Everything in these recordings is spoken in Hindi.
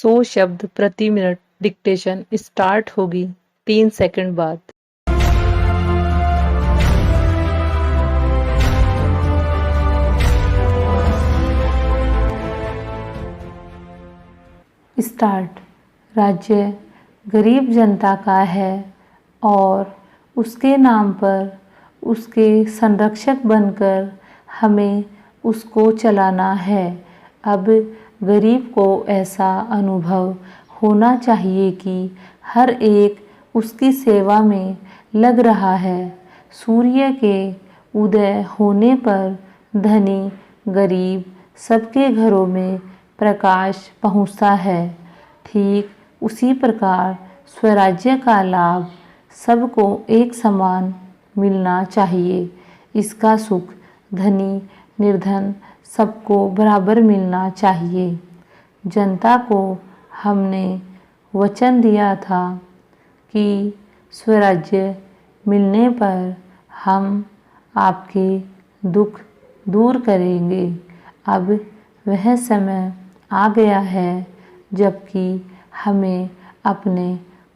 100 शब्द प्रति मिनट डिक्टेशन स्टार्ट होगी 3 सेकंड बाद। स्टार्ट। राज्य गरीब जनता का है और उसके नाम पर उसके संरक्षक बनकर हमें उसको चलाना है। अब गरीब को ऐसा अनुभव होना चाहिए कि हर एक उसकी सेवा में लग रहा है। सूर्य के उदय होने पर धनी गरीब सबके घरों में प्रकाश पहुँचता है। ठीक उसी प्रकार स्वराज्य का लाभ सबको एक समान मिलना चाहिए। इसका सुख धनी निर्धन सबको बराबर मिलना चाहिए। जनता को हमने वचन दिया था कि स्वराज्य मिलने पर हम आपके दुख दूर करेंगे। अब वह समय आ गया है जबकि हमें अपने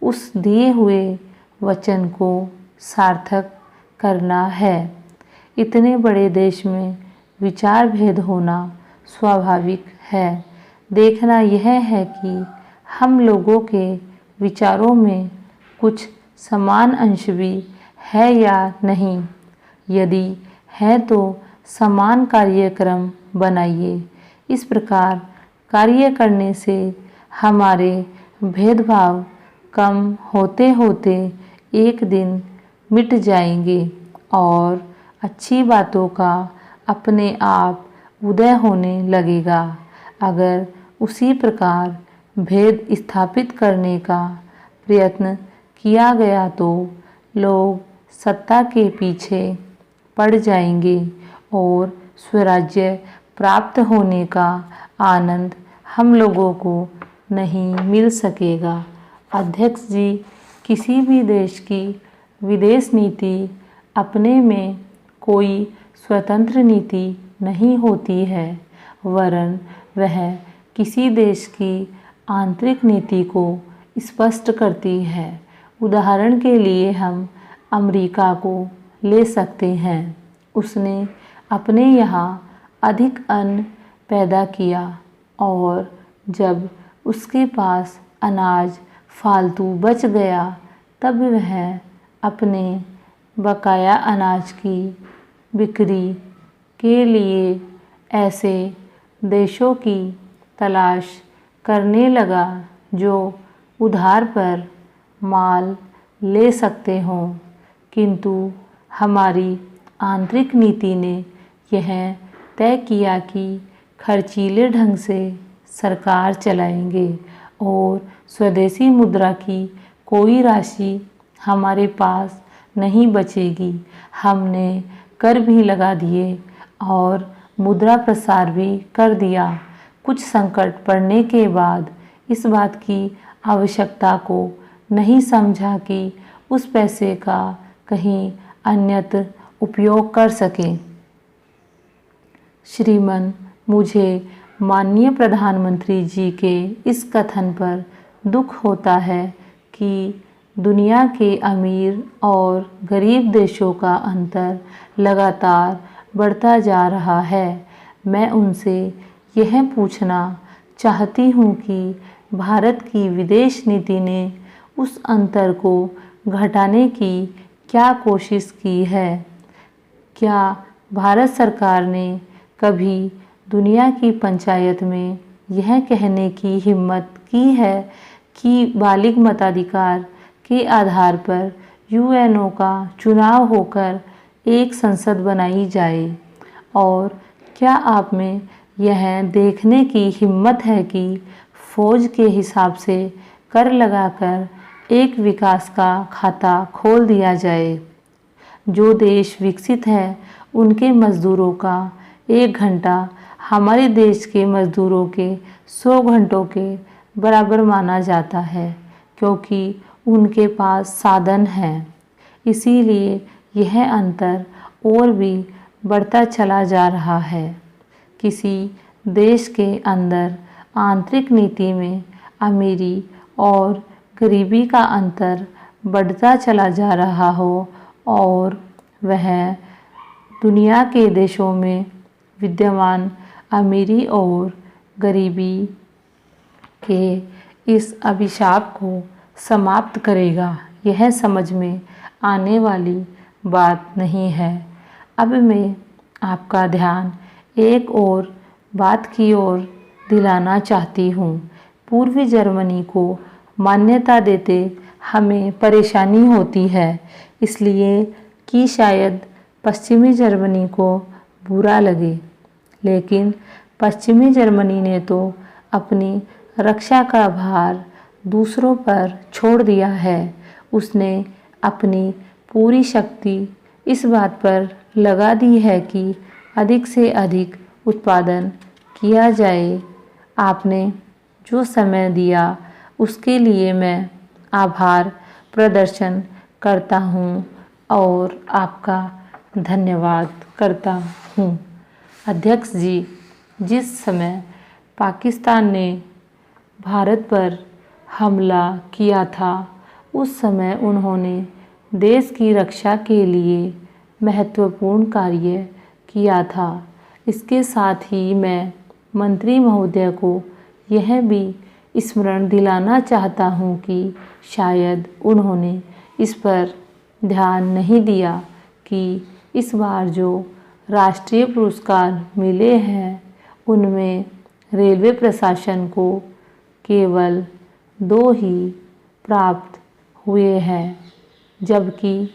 उस दिए हुए वचन को सार्थक करना है। इतने बड़े देश में विचार भेद होना स्वाभाविक है। देखना यह है कि हम लोगों के विचारों में कुछ समान अंश भी है या नहीं। यदि है तो समान कार्यक्रम बनाइए। इस प्रकार कार्य करने से हमारे भेदभाव कम होते होते एक दिन मिट जाएंगे और अच्छी बातों का अपने आप उदय होने लगेगा। अगर उसी प्रकार भेद स्थापित करने का प्रयत्न किया गया तो लोग सत्ता के पीछे पड़ जाएंगे और स्वराज्य प्राप्त होने का आनंद हम लोगों को नहीं मिल सकेगा। अध्यक्ष जी, किसी भी देश की विदेश नीति अपने में कोई स्वतंत्र नीति नहीं होती है, वरन वह किसी देश की आंतरिक नीति को स्पष्ट करती है। उदाहरण के लिए हम अमेरिका को ले सकते हैं। उसने अपने यहाँ अधिक अन्न पैदा किया और जब उसके पास अनाज फालतू बच गया तब वह अपने बकाया अनाज की बिक्री के लिए ऐसे देशों की तलाश करने लगा जो उधार पर माल ले सकते हों। किंतु हमारी आंतरिक नीति ने यह तय किया कि खर्चीले ढंग से सरकार चलाएंगे और स्वदेशी मुद्रा की कोई राशि हमारे पास नहीं बचेगी। हमने कर भी लगा दिए और मुद्रा प्रसार भी कर दिया। कुछ संकट पड़ने के बाद इस बात की आवश्यकता को नहीं समझा कि उस पैसे का कहीं अन्यत्र उपयोग कर सकें। श्रीमान, मुझे माननीय प्रधानमंत्री जी के इस कथन पर दुख होता है कि दुनिया के अमीर और गरीब देशों का अंतर लगातार बढ़ता जा रहा है। मैं उनसे यह पूछना चाहती हूँ कि भारत की विदेश नीति ने उस अंतर को घटाने की क्या कोशिश की है? क्या भारत सरकार ने कभी दुनिया की पंचायत में यह कहने की हिम्मत की है कि बालिग मताधिकार के आधार पर यूएनओ का चुनाव होकर एक संसद बनाई जाए? और क्या आप में यह देखने की हिम्मत है कि फौज के हिसाब से कर लगाकर एक विकास का खाता खोल दिया जाए? जो देश विकसित है उनके मज़दूरों का 1 घंटा हमारे देश के मज़दूरों के 100 घंटों के बराबर माना जाता है, क्योंकि उनके पास साधन हैं। इसीलिए यह अंतर और भी बढ़ता चला जा रहा है। किसी देश के अंदर आंतरिक नीति में अमीरी और गरीबी का अंतर बढ़ता चला जा रहा हो और वह दुनिया के देशों में विद्यमान अमीरी और गरीबी के इस अभिशाप को समाप्त करेगा, यह समझ में आने वाली बात नहीं है। अब मैं आपका ध्यान एक और बात की ओर दिलाना चाहती हूँ। पूर्वी जर्मनी को मान्यता देते हमें परेशानी होती है, इसलिए कि शायद पश्चिमी जर्मनी को बुरा लगे, लेकिन पश्चिमी जर्मनी ने तो अपनी रक्षा का भार दूसरों पर छोड़ दिया है। उसने अपनी पूरी शक्ति इस बात पर लगा दी है कि अधिक से अधिक उत्पादन किया जाए। आपने जो समय दिया उसके लिए मैं आभार प्रदर्शन करता हूँ और आपका धन्यवाद करता हूँ। अध्यक्ष जी, जिस समय पाकिस्तान ने भारत पर हमला किया था, उस समय उन्होंने देश की रक्षा के लिए महत्वपूर्ण कार्य किया था। इसके साथ ही मैं मंत्री महोदय को यह भी स्मरण दिलाना चाहता हूँ कि शायद उन्होंने इस पर ध्यान नहीं दिया कि इस बार जो राष्ट्रीय पुरस्कार मिले हैं उनमें रेलवे प्रशासन को केवल 2 ही प्राप्त हुए हैं, जबकि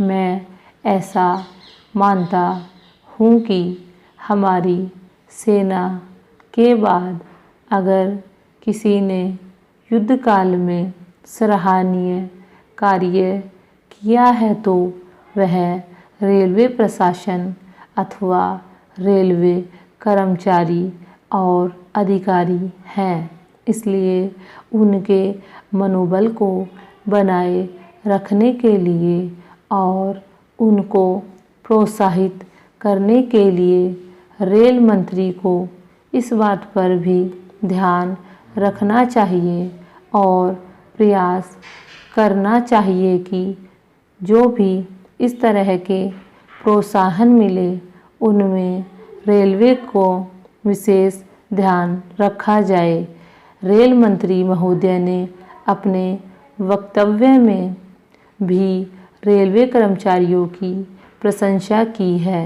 मैं ऐसा मानता हूँ कि हमारी सेना के बाद अगर किसी ने युद्ध काल में सराहनीय कार्य किया है तो वह रेलवे प्रशासन अथवा रेलवे कर्मचारी और अधिकारी हैं। इसलिए उनके मनोबल को बनाए रखने के लिए और उनको प्रोत्साहित करने के लिए रेल मंत्री को इस बात पर भी ध्यान रखना चाहिए और प्रयास करना चाहिए कि जो भी इस तरह के प्रोत्साहन मिले उनमें रेलवे को विशेष ध्यान रखा जाए। रेल मंत्री महोदय ने अपने वक्तव्य में भी रेलवे कर्मचारियों की प्रशंसा की है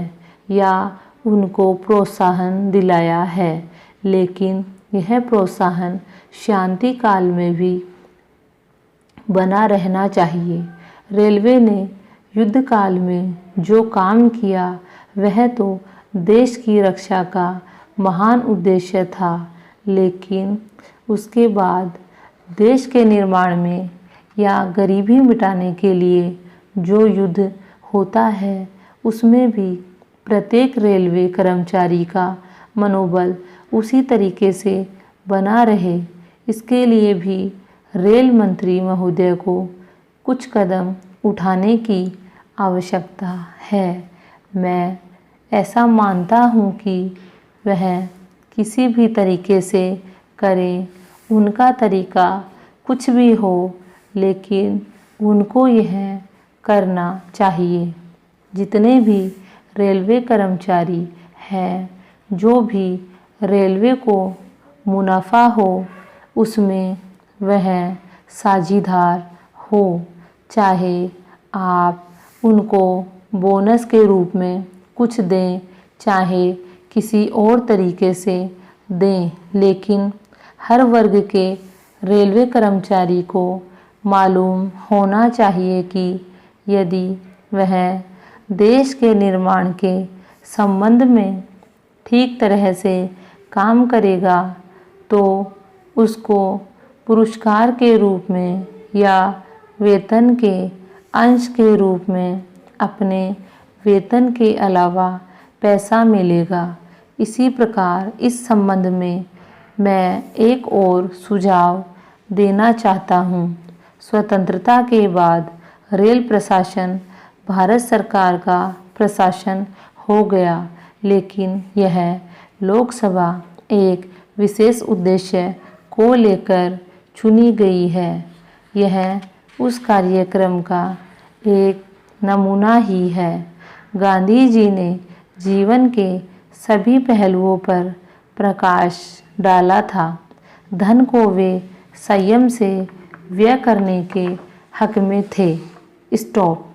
या उनको प्रोत्साहन दिलाया है, लेकिन यह प्रोत्साहन शांति काल में भी बना रहना चाहिए। रेलवे ने युद्ध काल में जो काम किया वह तो देश की रक्षा का महान उद्देश्य था, लेकिन उसके बाद देश के निर्माण में या गरीबी मिटाने के लिए जो युद्ध होता है उसमें भी प्रत्येक रेलवे कर्मचारी का मनोबल उसी तरीके से बना रहे, इसके लिए भी रेल मंत्री महोदय को कुछ कदम उठाने की आवश्यकता है। मैं ऐसा मानता हूँ कि वह किसी भी तरीके से करें, उनका तरीका कुछ भी हो, लेकिन उनको यह करना चाहिए। जितने भी रेलवे कर्मचारी हैं, जो भी रेलवे को मुनाफा हो उसमें वह साझीदार हो, चाहे आप उनको बोनस के रूप में कुछ दें, चाहे किसी और तरीके से दें, लेकिन हर वर्ग के रेलवे कर्मचारी को मालूम होना चाहिए कि यदि वह देश के निर्माण के संबंध में ठीक तरह से काम करेगा तो उसको पुरस्कार के रूप में या वेतन के अंश के रूप में अपने वेतन के अलावा पैसा मिलेगा। इसी प्रकार इस संबंध में मैं एक और सुझाव देना चाहता हूँ। स्वतंत्रता के बाद रेल प्रशासन भारत सरकार का प्रशासन हो गया, लेकिन यह लोकसभा एक विशेष उद्देश्य को लेकर चुनी गई है। यह उस कार्यक्रम का एक नमूना ही है। गांधी जी ने जीवन के सभी पहलुओं पर प्रकाश डाला था। धन को वे संयम से व्यय करने के हक में थे। स्टॉप।